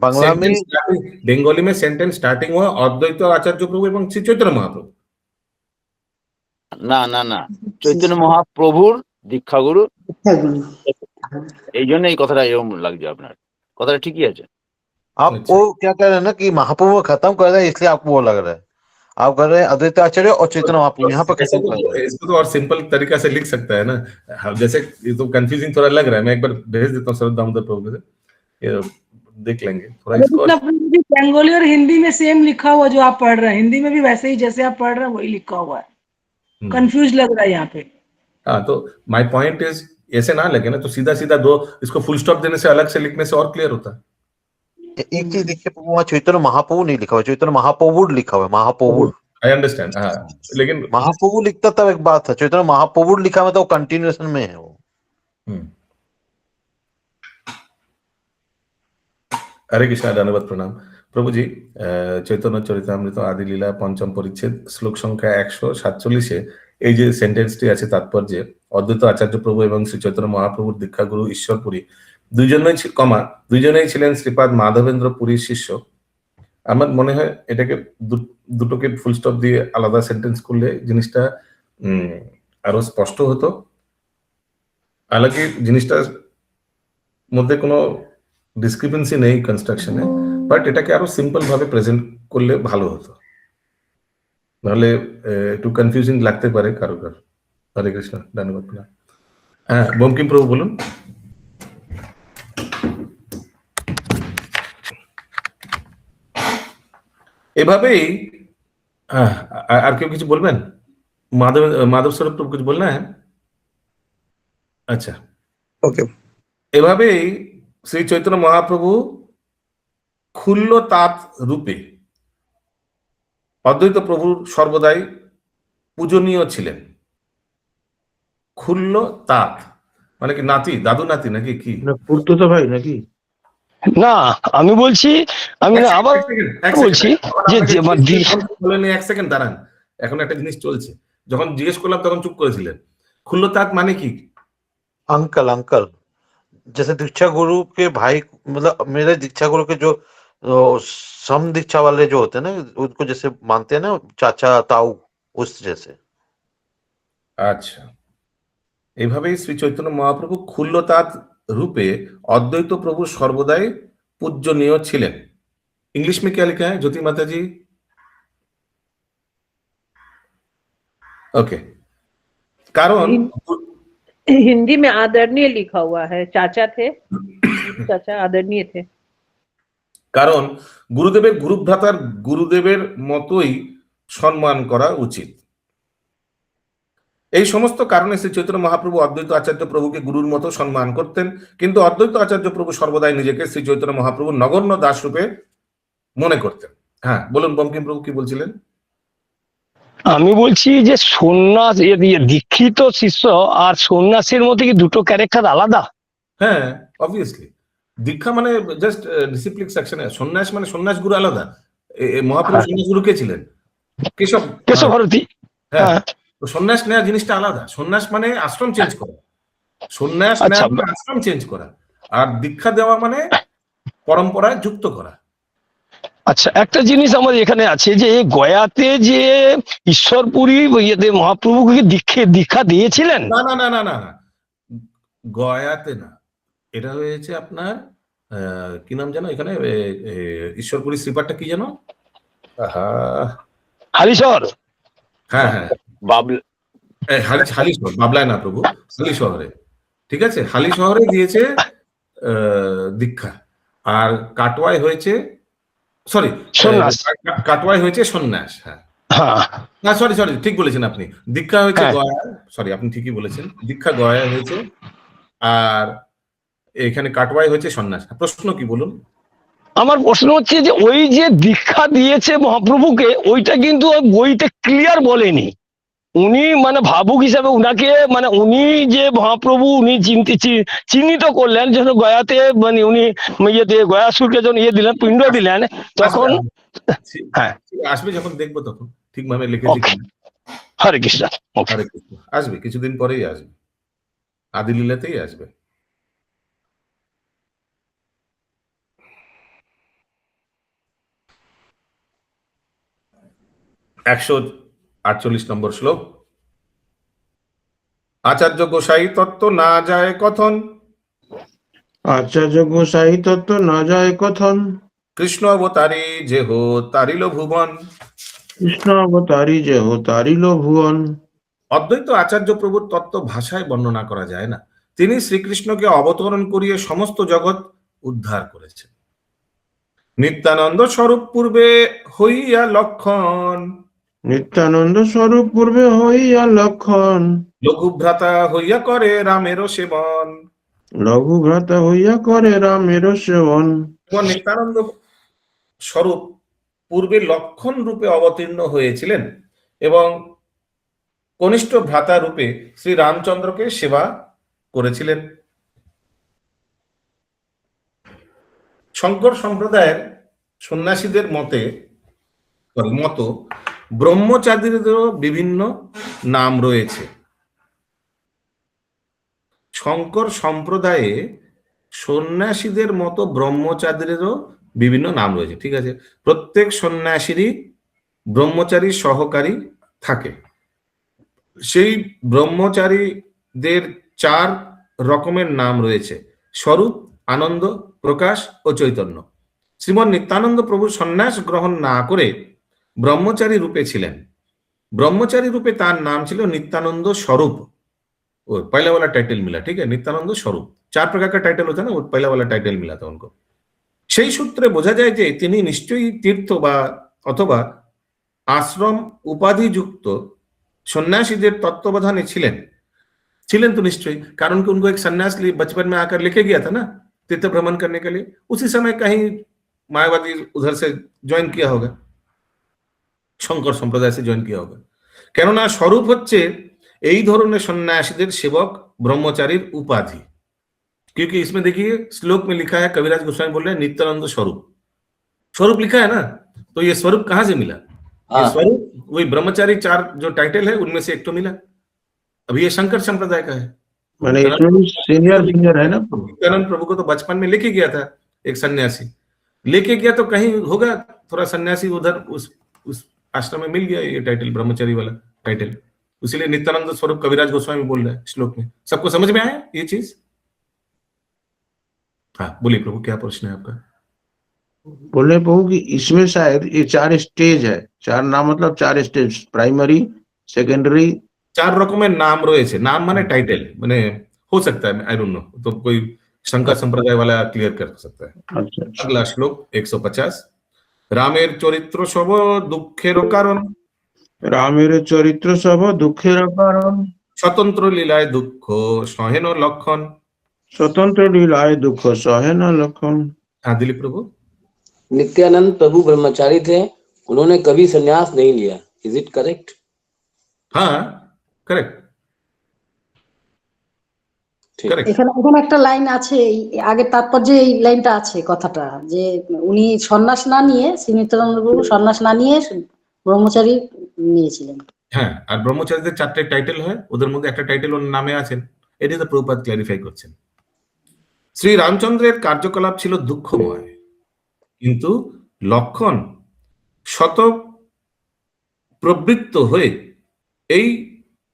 बांग्ला में बेंगली में सेंटेंस स्टार्टिंग हुआ अद्वैत आचार्य प्रभु एवं श्री चैतन्य महाप्रभु। না না না, চৈতন্য মহাপ্রভুর দীক্ষাগুরু, এই জন্য এই কথাটা এরকম লাগছে আপনার, কথাটা ঠিকই আছে। आप वो क्या कह रहे हैं ना कि महाप्रभु खत्म कर रहे हैं इसलिए आपको वो लग रहा है, आप कर रहे हैं अद्वैत आचार्य और चैतन्य महाप्रभु यहाँ पर खत्म कर रहे हैं। इसको तो और सिंपल तरीका से लिख सकता है ना, जैसे ये तो कंफ्यूजिंग थोड़ा लग रहा है, मैं एक बार भेज देता हूँ शरद दामोदर प्रभु से, ये देख लेंगे थोड़ा इसको। बंगाली और हिंदी में सेम लिखा हुआ जो आप पढ़ रहे हैं, हिंदी में भी वैसे ही जैसे आप पढ़ रहे हैं वही लिखा हुआ है, कंफ्यूज लग रहा है यहाँ पे। हाँ, तो माय पॉइंट इज ऐसे ना लगे ना, तो सीधा सीधा दो इसको फुल स्टॉप देने से अलग से लिखने से और क्लियर होता है। एक चीज देखिए, वहाँ चैतन्य महाप्रभु नहीं लिखा हुआ, चैतन्य महाप्रभु लिखा हुआ है, महाप्रभु। आई अंडरस्टैंड, हाँ, लेकिन महाप्रभु लिखता तब एक बात था, चैतन्य महाप्रभु लिखा हुआ तो कंटिन्यूएशन में है वो। हरे कृष्णा, धन्यवाद, प्रणाम प्रभु जी। चैतन्य चरितामृत आदि लीला पंचम परिच्छेद श्लोक संख्या 147 এই যে সেন্টেন্সটি আছে তাৎপর্যে অদ্বৈত আচার্য প্রভু এবং শ্রী চৈতন্য মহাপ্রভুর দীক্ষাগুরু ঈশ্বরপুরী দুইজনেই ছিলেন শ্রীপাদ মাধবেন্দ্র পুরীর শিষ্য। আমার মনে হয় এটাকে দুটোকে ফুল স্টপ দিয়ে আলাদা সেন্টেন্স করলে জিনিসটা আরো স্পষ্ট হতো। হালাকি জিনিসটার মধ্যে কোনো ডিসক্রিপেন্সি নেই কনস্ট্রাকশনে, বাট এটাকে আরো সিম্পল ভাবে প্রেজেন্ট করলে ভালো হতো, নাহলে একটু কনফিউজিং লাগতে পারে কারো কারো। হরে কৃষ্ণ, ধন্যবাদ। হ্যাঁ, বঙ্কিম প্রভু বলুন। এভাবেই আর কেউ কিছু বলবেন? মাধব স্বরূপ প্রভু কিছু বলনা? হ্যাঁ, আচ্ছা, ओके। এভাবেই শ্রী চৈতন্য মহাপ্রভু ক্ষুল্ল তাত রূপে অদ্বৈত প্রভুর সর্বদাই পূজনীয় ছিলেন। ক্ষুল্ল তাত মানে কি নাতি, দাদু নাতি নাকি কি? পুরতো তো ভাই নাকি? না আমি বলছি, আমি আবার বলছি যে এক সেকেন্ড দাঁড়ান, এখন একটা জিনিস চলছে। যখন জিজ্ঞেস করলাম তখন চুপ করেছিলেন। ক্ষুল্ল তাত মানে কি? अंकल अंकल, जैसे दीक्षा गुरु के भाई, मतलब मेरे दीक्षा गुरु के जो सम दीक्षा वाले जो होते हैं ना, उनको जैसे मानते हैं ना चाचा ताऊ, उस जैसे। আচ্ছা, এইভাবেই শ্রী চৈতন্য মহাপ্রভু ক্ষুল্লতাৎ রূপে অদ্বৈত প্রভু সর্বদাই পূজনীয় ছিলেন। इंग्लिश में क्या लिखा है ज्योति माता जी? ओके, कारण हिंदी में आदरणीय लिखा हुआ है, चाचा थे, चाचा आदरणीय थे। কারণ গুরুদেবের গুরুভ্রাতার গুরুদেবের মতোই সম্মান করা উচিত। এই সমস্ত কারণে শ্রী চৈতন্য মহাপ্রভু অদ্বৈত আচার্য প্রভুকে গুরুর মতো সম্মান করতেন, কিন্তু অদ্বৈত আচার্য প্রভু সর্বদাই নিজেকে শ্রী চৈতন্য মহাপ্রভু নগণ্য দাস রূপে মনে করতেন। হ্যাঁ বলুন, বঙ্কিম প্রভু কি বলছিলেন? আমি বলছি যে সন্ন্যাস, দীক্ষিত শিষ্য আর সন্ন্যাসের মধ্যে কি দুটো ক্যারেক্টার আলাদা? হ্যাঁ, অবভিয়াসলি। দীক্ষা মানে জাস্ট ডিসিপ্লিন সেকশনে, সন্ন্যাস মানে সন্ন্যাস গুরু আলাদা। মহাপ্রভু সন্ন্যাস গুরু কে ছিলেন? কেশব ভারতী। হ্যাঁ, সন্ন্যাস নেওয়া জিনিসটা আলাদা। সন্ন্যাস মানে আশ্রম চেঞ্জ করা, সন্ন্যাস নেওয়া মানে আশ্রম চেঞ্জ করা, আর দীক্ষা দেওয়া মানে পরম্পরায় যুক্ত করা। আচ্ছা, একটা জিনিস আমাদের এখানে আছে যে গয়াতে যে ঈশ্বরপুরী মহাপ্রভুকে দীক্ষা দিয়েছিলেন। না না না না না, গয়াতে না, এটা হয়েছে আপনার কি নাম জানো এখানে ঈশ্বরপুরী শ্রীপাঠটা কি জানো? হালিশহর। হ্যাঁ হ্যাঁ, হালিশহর, বাবলায় না প্রভু, হালি শহরে। ঠিক আছে, হালি শহরে দিয়েছে দীক্ষা, আর কাটোয়ায় হয়েছে, সরি, কাটোয়ায় হয়েছে সন্ন্যাস। হ্যাঁ, হ্যাঁ না সরি সরি, ঠিক বলেছেন আপনি, দীক্ষা হয়েছে হ্যাঁ গয়া, সরি আপনি ঠিকই বলেছেন, দীক্ষা গয়া হয়েছে, আর এখানে কাটওয়াই হয়েছে সন্ন্যাস। প্রশ্ন কি বলুন? আমার প্রশ্ন হচ্ছে যে ওই যে দীক্ষা দিয়েছে মহাপ্রভুকে, ওইটা কিন্তু ওই বইতে ক্লিয়ার বলেনি। উনি মানে ভাবুক হিসাবে উনাকে, মানে উনি যে মহাপ্রভু উনি চিহ্নিত করলেন যখন গয়াতে, মানে উনি ইয়েতে গয়াসুরকে যখন দিলেন, পিণ্ড দিলেন, তখন হ্যাঁ আসবে যখন দেখবো তখন ঠিকভাবে লিখেছি ওকে, কিনা। হরে কৃষ্ণ। ওকে, হরে কৃষ্ণ। আসবে কিছুদিন পরেই আসবে, আদি লীলাতেই আসবে। একশো 48 নম্বর শ্লোক। আচার্য গোসাই তত্ত্ব না যায় কথন, আচার্য গোসাই তত্ত্ব না যায় কথন, কৃষ্ণ অবতারী যেহ তারিল ভুবন। কৃষ্ণ অবতারী যে হো তারিল ভুবন। অদ্বৈত আচার্য প্রভুর তত্ত্ব ভাষায় বর্ণনা করা যায় না। তিনি শ্রীকৃষ্ণকে অবতরণ করিয়ে সমস্ত জগৎ উদ্ধার করেছেন। নিত্যানন্দ স্বরূপ পূর্বে হইয়া লক্ষণ, নিত্যানন্দ স্বরূপ পূর্বে হইয়া লক্ষণ, লঘুভ্রাতা হইয়া করে রামেরও সেবন। লঘু ভ্রাতা হইয়া করে রামের সেবন। এবং নিত্যানন্দ স্বরূপ পূর্বে লক্ষণ রূপে অবতীর্ণ হয়েছিলেন এবং কনিষ্ঠ ভ্রাতা রূপে শ্রী রামচন্দ্রকে সেবা করেছিলেন। শঙ্কর সম্প্রদায়ের সন্ন্যাসীদের মতো ব্রহ্মচারীদেরও বিভিন্ন নাম রয়েছে। শঙ্কর সম্প্রদায়ে সন্ন্যাসীদের মতো ব্রহ্মচারীদেরও বিভিন্ন নাম রয়েছে, ঠিক আছে। প্রত্যেক সন্ন্যাসীরই ব্রহ্মচারী সহকারী থাকে। সেই ব্রহ্মচারীদের 4 রকমের নাম রয়েছে: স্বরূপ, আনন্দ, প্রকাশ ও চৈতন্য। শ্রীমন নিত্যানন্দ প্রভু সন্ন্যাস গ্রহণ না করে ब्रह्मचारी रूपे छिलेन। ब्रह्मचारी रूपे तार नाम छिलो नित्यानंद स्वरूप। वो पहला वाला टाइटल मिला, ठीक है, नित्यानंद स्वरूप। 4 प्रकार का टाइटल होता है ना, वो पहला वाला टाइटल मिला था उनको। সেই সূত্রে বোঝা যায় যে তিনি নিশ্চয়ই তীর্থ বা অথবা আশ্রম উপাধিযুক্ত সন্ন্যাসীদের তত্ত্বাবধানে ছিলেন तो निश्चय, कारण कि उनको एक सन्यास लिए बचपन में आकर लेके गया था ना तीर्थ भ्रमण करने के लिए। उसी समय कहीं मायावादी उधर से ज्वाइन किया होगा, शंकर संप्रदाय से ज्वाइन किया होगा। কেননা স্বরূপ হচ্ছে এই ধরনের সন্ন্যাসীদের সেবক ব্রহ্মচারীর উপাধি। क्योंकि इसमें देखिए श्लोक में लिखा है, कविराज गोस्वामी बोल रहे हैं नित्यानंद स्वरूप। स्वरूप लिखा है ना, तो ये स्वरूप कहां से मिला? ये स्वरूप वही ब्रह्मचारी 4 जो टाइटल है उनमें से एक तो मिला। अभी ये शंकर संप्रदाय का है। माने इसमें सीनियर जूनियर है ना। नित्यानंद प्रभु को तो बचपन में लेके गया था एक सन्यासी, लेके गया तो कहीं होगा थोड़ा सन्यासी उधर उस आश्रम में मिल गया ये टाइटल, ब्रह्मचारी वाला टाइटल। इसीलिए नित्यानंद स्वरूप कविराज गोस्वामी बोल रहे हैं श्लोक में। सबको समझ में आया ये चीज? हाँ बोलिए प्रभु, क्या प्रश्न है आपका? बोले प्रभु कि इसमें शायद ये 4 स्टेज है, 4 नाम मतलब 4 स्टेज, प्राइमरी, सेकेंडरी, 4 रकमेर नाम रयेछे। नाम माने टाइटल, माने हो सकता है, आई डोंट नो, तो कोई शंकर संप्रदाय वाला क्लियर कर सकता है। अच्छा। अगला श्लोक 150। रामेर चरित्र सब दुखेर कारण, रामेर चरित्र सब दुखेर कारण, स्वतंत्र लीलाय दुख सहेन लक्षण, स्वतंत्र लीलाय दुख सहेन लक्षण। हाँ दिलीप प्रभु। नित्यानंद प्रभु ब्रह्मचारी थे, उन्होंने कभी संन्यास नहीं लिया, इज इट करेक्ट? हाँ करेक्ट करेक्ट। এখানে একটা লাইন আছে, আগে তাৎপর্যে এই লাইনটা আছে কথাটা, যে উনি সন্ন্যাস না নিয়ে, শ্রী নিত্যানন্দ প্রভু সন্ন্যাস না নিয়ে ব্রহ্মচারী নিয়েছিলেন। হ্যাঁ, আর ব্রহ্মচারীদের 4টে টাইটেল হয়, ওদের মধ্যে একটা টাইটেল ওর নামে আছেন। এটি তো প্রভুপাদ ক্লারিফাই করছেন। শ্রী রামচন্দ্রের কার্যকলাপ ছিল দুঃখময়, কিন্তু লক্ষণ শত প্রবৃত্ত হয়ে এই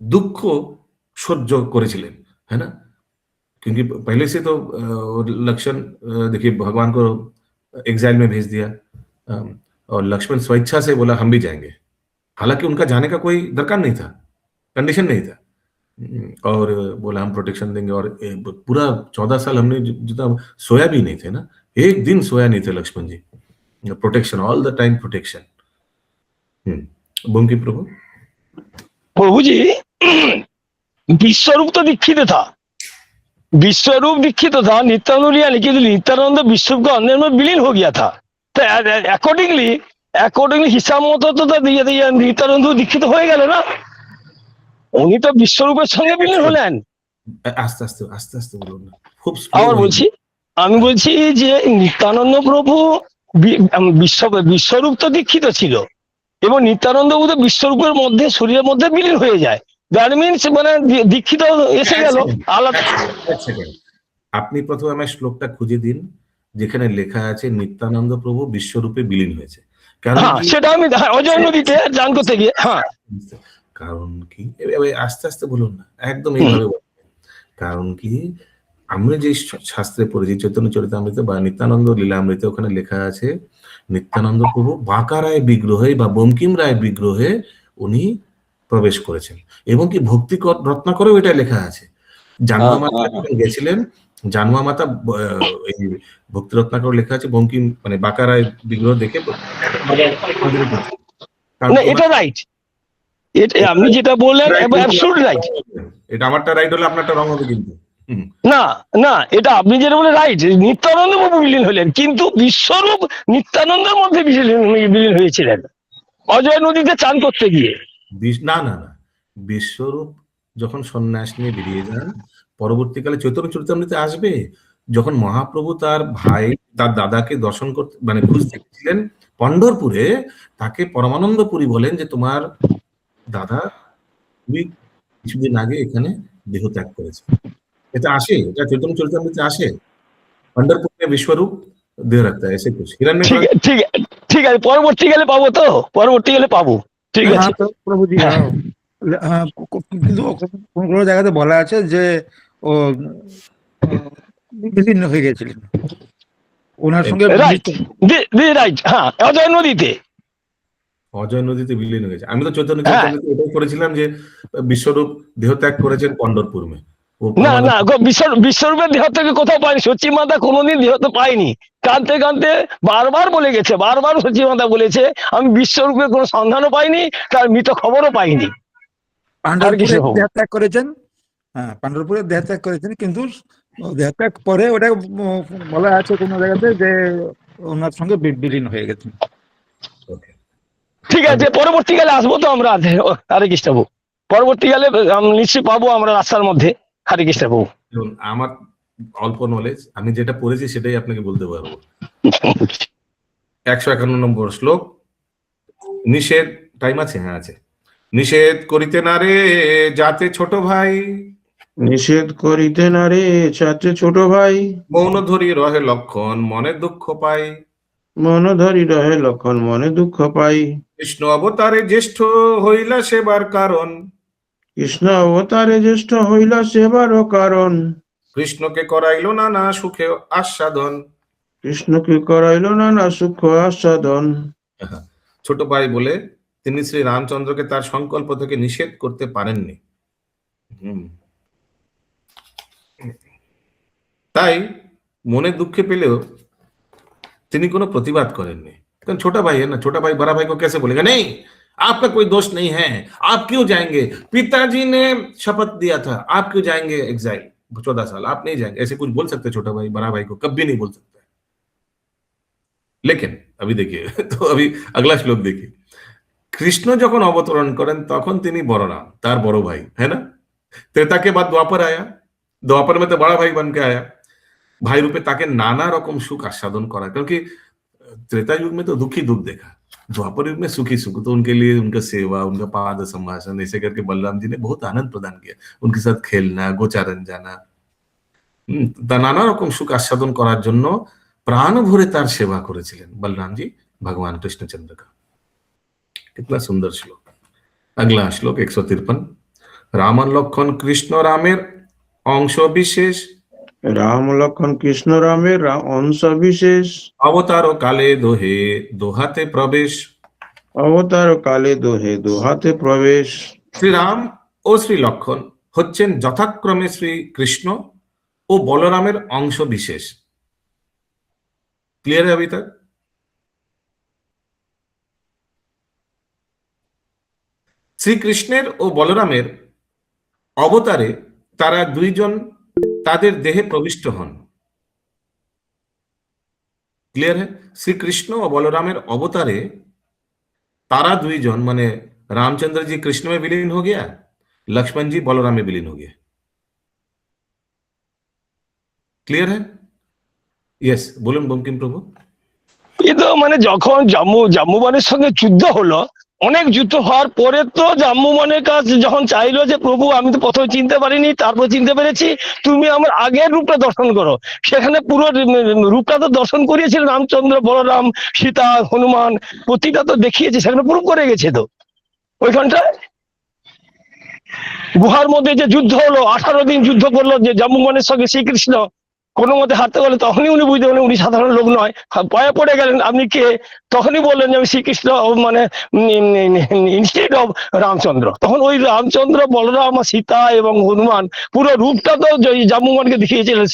দুঃখ সহ্য করেছিলেন, है ना। क्योंकि पहले से तो लक्षण देखिए भगवान को एग्जाइल में भेज दिया और लक्ष्मण स्वेच्छा से बोला हम भी जाएंगे, हालांकि उनका जाने का कोई दरकार नहीं था, कंडीशन नहीं था, और बोला हम प्रोटेक्शन देंगे। और पूरा 14 साल हमने जितना सोया भी नहीं थे ना, एक दिन सोया नहीं थे Lakshman ji, protection all the time protection. Bankim Prabhu Prabhu ji Vishwarupa तो दीक्षित था, विश्वरूप दीक्षित था, नित्यानंद लिया, लेकिन नित्यानंद विश्वरूप का अंदर में विलीन हो गया था। तो अकॉर्डिंगली हिसाब मतो तो नित्यानंद दीक्षित हो गए ना, उन्हीं तो विश्वरूपेर संगे विलीन হলেন। আস্তে আস্তে আস্তে আস্তে বলুন না, খুব আবার বলছি, আমি বলছি যে নিত্যানন্দ প্রভু বিশ্বরূপ তো দীক্ষিত ছিল এবং নিত্যানন্দ প্রভু বিশ্বরূপের মধ্যে শরীরের মধ্যে বিলীন হয়ে যায়। দ্যাট মিনস মানে দীক্ষিত এসে গেল আলাদা। আপনি প্রথমে আমার শ্লোকটা খুঁজে দিন যেখানে লেখা আছে নিত্যানন্দ প্রভু বিশ্বরূপে বিলীন হয়েছে। কারণ সেটা আমি অজয় নদীতে জান করতে গিয়ে, হ্যাঁ কারণ কি, আস্তে আস্তে বলুন না, একদম এইভাবে বলুন। কারণ কি, আমরা যে শাস্ত্রে পড়েছি চৈতন্য চরিতামৃত বা নিত্যানন্দ লীলামৃতে, ওখানে লেখা আছে নিত্যানন্দ প্রভু বাঁকা রায় বিগ্রহে বা বঙ্কিম রায় বিগ্রহে উনি প্রবেশ করেছেন, এবং কি ভক্তি রত্নাকরেও এটা লেখা আছে। জানুয়া মাতা গেছিলেন, জানুয়া মাতা এই ভক্তি রত্নাকর লেখা আছে বঙ্কিম মানে বাঁকা রায় বিগ্রহ দেখে এটা রাইট, আপনি যেটা বললেন অ্যাবসলিউটলি রাইট। এটা আমারটা রাইট হলে আপনারটা রং হবে কিন্তু। না না, এটা আপনি যেটা বলে রাইট, নিত্যানন্দ বাবু বিলীন হলেন, কিন্তু বিশ্বরূপ নিত্যানন্দের মধ্যে বিলীন হয়েছিলেন অজয় নদীতে চান করতে গিয়ে। না না না, বিশ্বরূপ যখন সন্ন্যাস নিয়ে বেরিয়ে যান, পরবর্তীকালে চৈতন্য চরিতামৃতে আসবে, যখন মহাপ্রভু তার ভাই তার দাদাকে দর্শন করতে মানে খুঁজতে গেছিলেন পন্ডরপুরে, তাকে পরমানন্দ পুরী বলেন যে তোমার দাদা তুমি কিছুদিন আগে এখানে দেহ ত্যাগ করেছে। এটা আসে, এটা চৈতন্য চরিতামৃতে আসে, পন্ডরপুরে বিশ্বরূপ দেহ রাখতে হয় এসে কুছ হিরণ্য। ঠিক আছে, পরবর্তীকালে পাবো, তো পরবর্তীকালে পাবো, ঠিক আছে প্রভুজি। কিন্তু কোন কোন জায়গাতে বলা আছে যে ও বিলীন হয়ে গেছিলেন ওনার সঙ্গে। রাইট, হ্যাঁ অজয় নদীতে, অজয় নদীতে বিলীন হয়ে গেছে। আমি তো চৈতন্য চরিতামৃতে এটাই করেছিলাম যে বিশ্বরূপ দেহ ত্যাগ করেছেন পন্ডরপুর মে। না না, বিশ্বরূপের দেহ থেকে কোথাও পাইনি, সচি মাতা কোনোদিন দেহ তো পাইনি। কাঁদতে কাঁদতে বারবার বলে গেছে, বারবার সচি মাতা বলেছে আমি বিশ্বরূপের কোনো সন্ধানও পাইনি, তার মৃত খবরও পাইনি। পান্ডরপুরে দেহ ত্যাগ করেছেন, হ্যাঁ পান্ডরপুরে দেহ ত্যাগ করেছেন, কিন্তু দেহ ত্যাগ পরে ওটা বলা আছে কোন জায়গাতে যে ওনার সঙ্গে বিলীন হয়ে গেছেন। ঠিক আছে, পরবর্তীকালে আসবো তো আমরা। হরে কৃষ্ণ বাবু, পরবর্তীকালে নিশ্চয়ই পাবো আমরা রাস্তার মধ্যে। হরে কৃষ্ণ বাবু, আমার অল্প নলেজ, আমি যেটা পড়েছি সেটাই আপনাকে বলতে পারবো। 151 নম্বর শ্লোক, নিষেধ, টাইম আছে? হ্যাঁ আছে। নিষেধ করিতে না রে যাতে ছোট ভাই, নিষেধ করিতে না রে যাতে ছোট ভাই, মৌন ধরি রহে লক্ষণ মনে দুঃখ পাই, মন ধরি রহে লক্ষণ মনে দুঃখ পাই। কৃষ্ণ অবতারে জ্যেষ্ঠ হইলা সেবার কারণ, কৃষ্ণ অবতারে জ্যেষ্ঠ হইলা সেবারও কারণ, কৃষ্ণকে করাইল নানা সুখে আস্বাদন, কৃষ্ণকে করাইল নানা সুখ আস্বাদন। ছোট ভাই বলে তিনি শ্রী রামচন্দ্রকে তার সংকল্প থেকে নিষেধ করতে পারেননি। তাই মনে দুঃখে পেলেও তিনি কোনো প্রতিবাদ করেননি। কারণ छोटा भाई है ना, छोटा भाई बड़ा भाई को कैसे बोलेगा नहीं आपका कोई दोष नहीं है, आप क्यों जाएंगे, पिताजी ने शपथ दिया था, आप क्यों जाएंगे एग्जाइल 14 साल, आप नहीं जाएंगे, ऐसे कुछ बोल सकते छोटा भाई बड़ा भाई को? कभी नहीं बोल सकते। लेकिन अभी देखिए तो अभी अगला श्लोक देखिए, कृष्ण যখন অবতরণ করেন তখন তিনি বলরাম তার বড় ভাই, है ना। त्रेता के बाद द्वापर आया, द्वापर में तो बड़ा भाई बन के आया, भाई रूपे ताके नाना रकम सुख आस्वादन करा, क्योंकि त्रेता युग में तो दुखी दुख देखा, द्वापर युग में सुखी सुख, तो उनके लिए उनका सेवा, उनका पाद संभाषण ऐसे करके बलराम जी ने बहुत आनंद प्रदान किया, उनके साथ खेलना, गोचारण जाना, नाना रकम सुख आस्वादन করার জন্য প্রাণ ভরে তার সেবা করেছিলেন बलराम जी भगवान कृष्णचंद्र का। कितना सुंदर श्लोक। अगला श्लोक 153, रामन लक्षण कृष्ण रामेर अंश विशेष, রাম লক্ষণ কৃষ্ণ রামের অংশ বিশেষ, अवतार काले दोहे दोहाते प्रवेश, অবতার কালে দোহে দোহাতে প্রবেশ। শ্রী রাম ও শ্রী লক্ষণ হচ্ছেন যথাক্রমে শ্রী কৃষ্ণ ও বলরামের অংশ বিশেষ। ক্লিয়ার है अभी तक? শ্রীকৃষ্ণের ও বলরামের অবতারে তারা দুইজন তাদের দেহে প্রবিষ্ট হন। ক্লিয়ার হ্যাঁ? শ্রীকৃষ্ণ ও বলরামের अवतारे तारा दुईजन माने रामचंद्र जी कृष्ण में विलीन हो गया, लक्ष्मण जी बलराम में विलीन हो गया। क्लियर है? यस, बोलুন বঙ্কিম প্রভু। কিন্তু মানে যখন জাম্বুবানের সঙ্গে যুদ্ধ হলো, অনেক যুদ্ধ হওয়ার পরে তো জাম্বুবানের কাছে যখন চাইলো যে প্রভু আমি তো প্রথমে চিনতে পারিনি, তারপর চিনতে পেরেছি, তুমি আমার আগের রূপটা দর্শন করো, সেখানে পুরো রূপটা তো দর্শন করিয়েছিল রামচন্দ্র, বলরাম, সীতা, হনুমান, প্রতিটা তো দেখিয়েছে, সেখানে প্রুফ করে গেছে তো ওইখানটায়। গুহার মধ্যে যে যুদ্ধ হলো, 18 দিন যুদ্ধ করলো যে জাম্বুবানের সঙ্গে শ্রীকৃষ্ণ, কোনো মতে হারতে গেলে তখনই উনি বুঝতে পারলেন উনি সাধারণ লোক নয়, ভয়ে পড়ে গেলেন। আপনি কে? তখনই বললেন যে আমি শ্রীকৃষ্ণ, মানে ইনস্টেড অফ রামচন্দ্র। তখন ওই রামচন্দ্র, বলরাম, সীতা এবং হনুমান পুরো রূপটা তো জাম্বুবানকে দেখিয়েছিলেন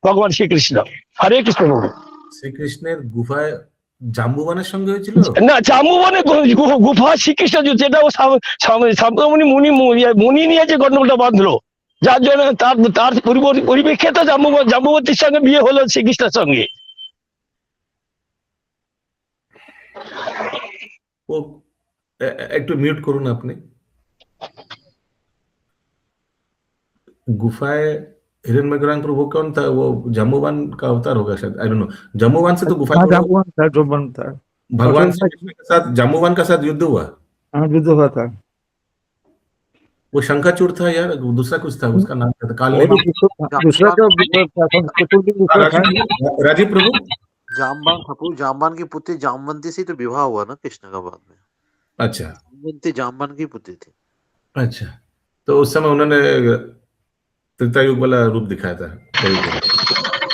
ভগবান শ্রীকৃষ্ণ। হরে কৃষ্ণ প্রভু। শ্রীকৃষ্ণের গুফায় জাম্বুবানের সঙ্গে হয়েছিল না, জাম্বুবানের গুফা শ্রীকৃষ্ণ, যেটা ও সামনে মুনি নিয়ে যে গন্ডগোলটা বাঁধলো, যার জন্য তার পরিপ্রেক্ষিতে জাম্বুবতীর সঙ্গে বিয়ে হলো শ্রীকৃষ্ণের সঙ্গে। ও একটু মিউট করুন আপনি। गुफाए हिरण्यग्रांग प्रभु कौन था? वो जाम्बुवान का अवतार होगा शायद, आई डोंट नो। जाम्बुवान से तो गुफा जाम्बुवान था, जो बनता है भगवान श्री कृष्ण के साथ जाम्बुवान का साथ युद्ध हुआ। हाँ, युद्ध हुआ था। वो शंखाचूड़ था यार, दूसरा कुछ था, उसका नाम क्या था? काल दूसरा जो राजीव प्रभु, जामबान की पुत्री जामवंती से तो विवाह हुआ ना कृष्ण का बाद में। अच्छा, जामवंती जामबान की पुत्री थी। अच्छा, तो उस समय उन्होंने त्रेतायुग वाला रूप दिखाया था।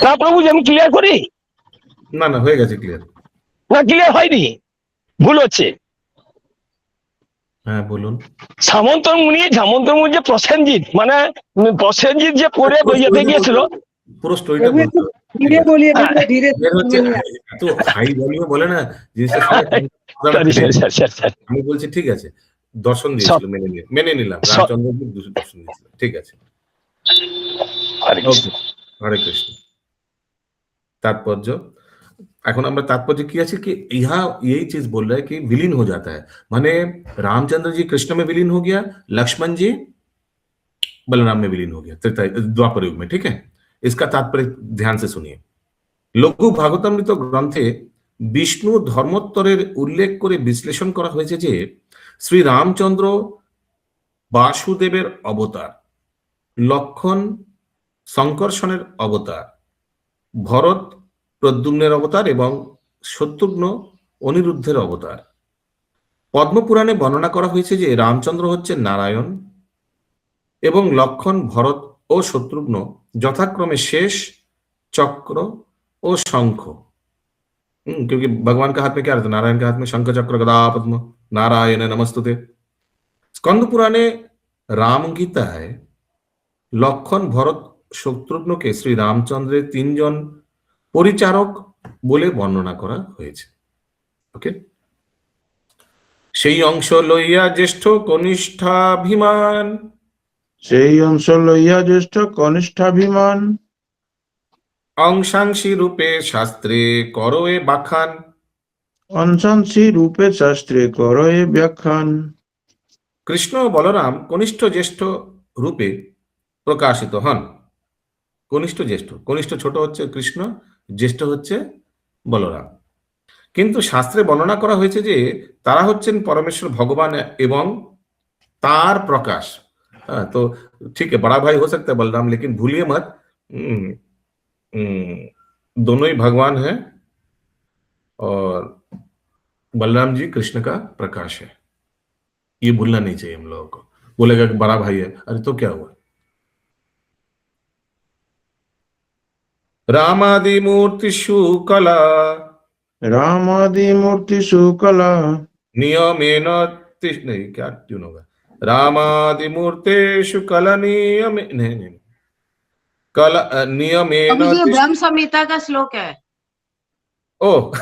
না প্রভু, আমি ক্লিয়ার করি না না, হয়ে গেছে ক্লিয়ার। না, ক্লিয়ার হয়নি, ভুল হচ্ছে। হ্যাঁ বলুন। সামন্তমুনি যে প্রসেনজিৎ, মানে প্রসেনজিৎ যে পরে ইয়েতে গিয়েছিল, পুরো স্টোরিটা বলতে धीरे बोलिए, धीरे তো হাই ভলিউমে বলে না জিনিসটা। আমি বলছি ঠিক আছে, দর্শন দিয়েছিল, মেনে নিলাম, রামচন্দ্র দর্শন দিয়েছিল, ঠিক আছে। हरे कृष्ण। तात्पर्य, এখন আমরা तात्पर्य কি আছে कि यहाँ यही चीज बोल रहा है कि विलीन हो जाता है, माने रामचंद्र जी कृष्ण में विलीन हो गया, लक्ष्मण जी बलराम में विलीन हो गया द्वापर युग में, ठीक है। इसका तात्पर्य ध्यान से सुनिए। লঘু ভাগবতামৃত গ্রন্থে বিষ্ণু ধর্মোত্তরের উল্লেখ করে বিশ্লেষণ করা হয়েছে যে শ্রী রামচন্দ্র বাসুদেবের অবতার, লক্ষণ শঙ্কর্ষণের অবতার, ভরত প্রদ্যুম্নের অবতার এবং শত্রুঘ্ন অনিরুদ্ধের অবতার। পদ্মপুরাণে বর্ণনা করা হয়েছে যে রামচন্দ্র হচ্ছে নারায়ণ এবং লক্ষণ, ভরত ও শত্রুঘ্ন যথাক্রমে শেষ, चक्र और शंख। क्योंकि भगवान का हाथ में क्या रहता है? नारायण के हाथ में शंख, चक्र, गदा, पद्म। नारायण नमस्तुते। स्कंद पुराणे राम गीता है लक्षण, भरत, शत्रुघ्नকে শ্রী রামচন্দ্রের তিনজন পরিচারক বলে বর্ণনা করা হয়েছে। ওকে, সেই অংশ লইয়া জ্যেষ্ঠ কনিষ্ঠাভিমান, সেই অংশ লইয়া জ্যেষ্ঠ কনিষ্ঠাভিমান, अंशांशी रूपे शास्त्रे करोए बाखान, अंशांशी रूपे शास्त्रे करोए व्याख्यान। कृष्ण और बलराम कनिष्ठ ज्येष्ठ रूपे प्रकाशित हन। कनिष्ठ ज्येष्ठ, कनिष्ठ छोट হচ্ছে কৃষ্ণ, জ্যেষ্ঠ হচ্ছে বলরাম। কিন্তু শাস্ত্রে বর্ণনা করা হয়েছে যে তারা হচ্ছেন পরমেশ্বর ভগবাन এবং তার प्रकाश। तो ठीक है, बड़ा भाई हो सकता है बलराम, लेकिन भूलिए मत दोनों ही भगवान हैं और बलराम जी कृष्ण का प्रकाश है, ये भूलना नहीं चाहिए हम लोगों को। बोलेगा कि बड़ा भाई है, अरे तो क्या हुआ? रामादि मूर्तिषु कला, रामादि मूर्तिषु कला, नियमेन नहीं, क्या ट्यून होगा? रामादि मूर्तेषु कला नियमे, नहीं कला नियमेन, ब्रह्म संहिता का श्लोक है। ओ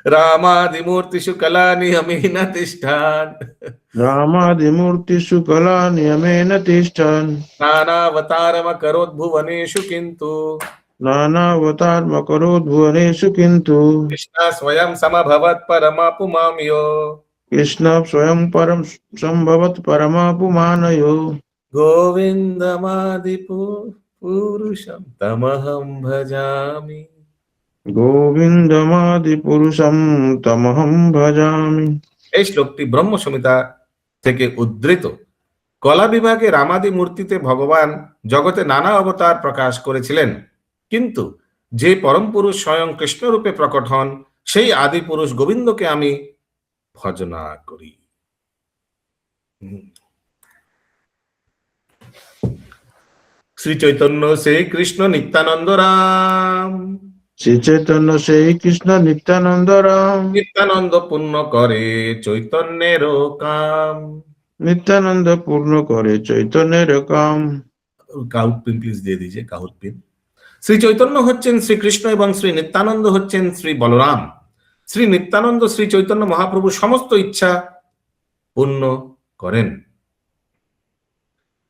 रामादिमूर्तिषु कलानियमेन तिष्ठन् रामादिमूर्तिषु कला नियमेन तिष्ठन् नानावतारमकरोद्भुवनेषु किन्तु नानावतारमकरोद्भुवनेषु किन्तु कृष्ण स्वयं समभवत् परमापुमाम्यो कृष्ण स्वयं परम संभवत् परमापुमानयो गोविन्दमादिपुरुषं तमहं भजामि। गोविन्दमादिपुरुषं तमहं भजामि। এই শ্লোকটি ব্রহ্ম সংহিতা থেকে উদ্ধৃত। কলা বিভাগে রামাদি মূর্তিতে ভগবান জগতে নানা অবতার প্রকাশ করেছিলেন, কিন্তু যে পরম পুরুষ স্বয়ং কৃষ্ণ রূপে প্রকট হন সেই আদি পুরুষ গোবিন্দকে আমি ভজনা করি। শ্রী চৈতন্য শ্রী কৃষ্ণ নিত্যানন্দ রাম শ্রী চৈতন্য সেই কৃষ্ণ নিত্যানন্দ রাম নিত্যানন্দ পূর্ণ করে চৈতন্যের কাম। नित्यानंद पूर्ण करे चैतन्य काम। কাউট পিন প্লিজ দিয়ে দিয়েছে, কাউট পিন। শ্রী চৈতন্য হচ্ছেন শ্রীকৃষ্ণ এবং শ্রী নিত্যানন্দ হচ্ছেন শ্রী বলরাম। শ্রী নিত্যানন্দ শ্রী চৈতন্য মহাপ্রভু সমস্ত ইচ্ছা পূর্ণ করেন।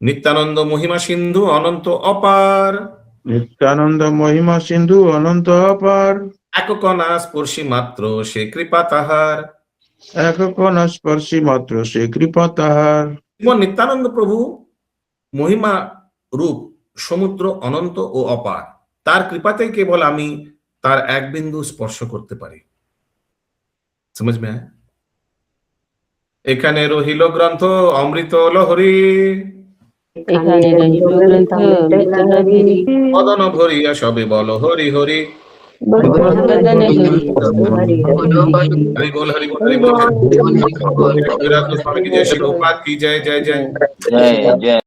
নিত্যানন্দ মহিমা সিন্ধু অনন্ত অপার, नित्यानंद महिमा सिंधु अनंत अपार, এক কণা স্পর্শী মাত্র সে কৃপা তাহার। एक कोन स्पर्शी मात्र से कृपा ताहार। শ্রীমৎ নিত্যানন্দ প্রভু মহিমা রূপ সমুদ্র অনন্ত ও অপার, তার কৃপাতে কেবল আমি তার এক বিন্দু স্পর্শ করতে পারি। समझ में आया? এখানে রহিল গ্রন্থ অমৃত লহরী, বদন ভরিয়া সবে বল হরি হরি। হরি বল হরি বল হরি বল। स्वामी की जय, श्री प्रभुपाद की जय, जय जय। जय जय।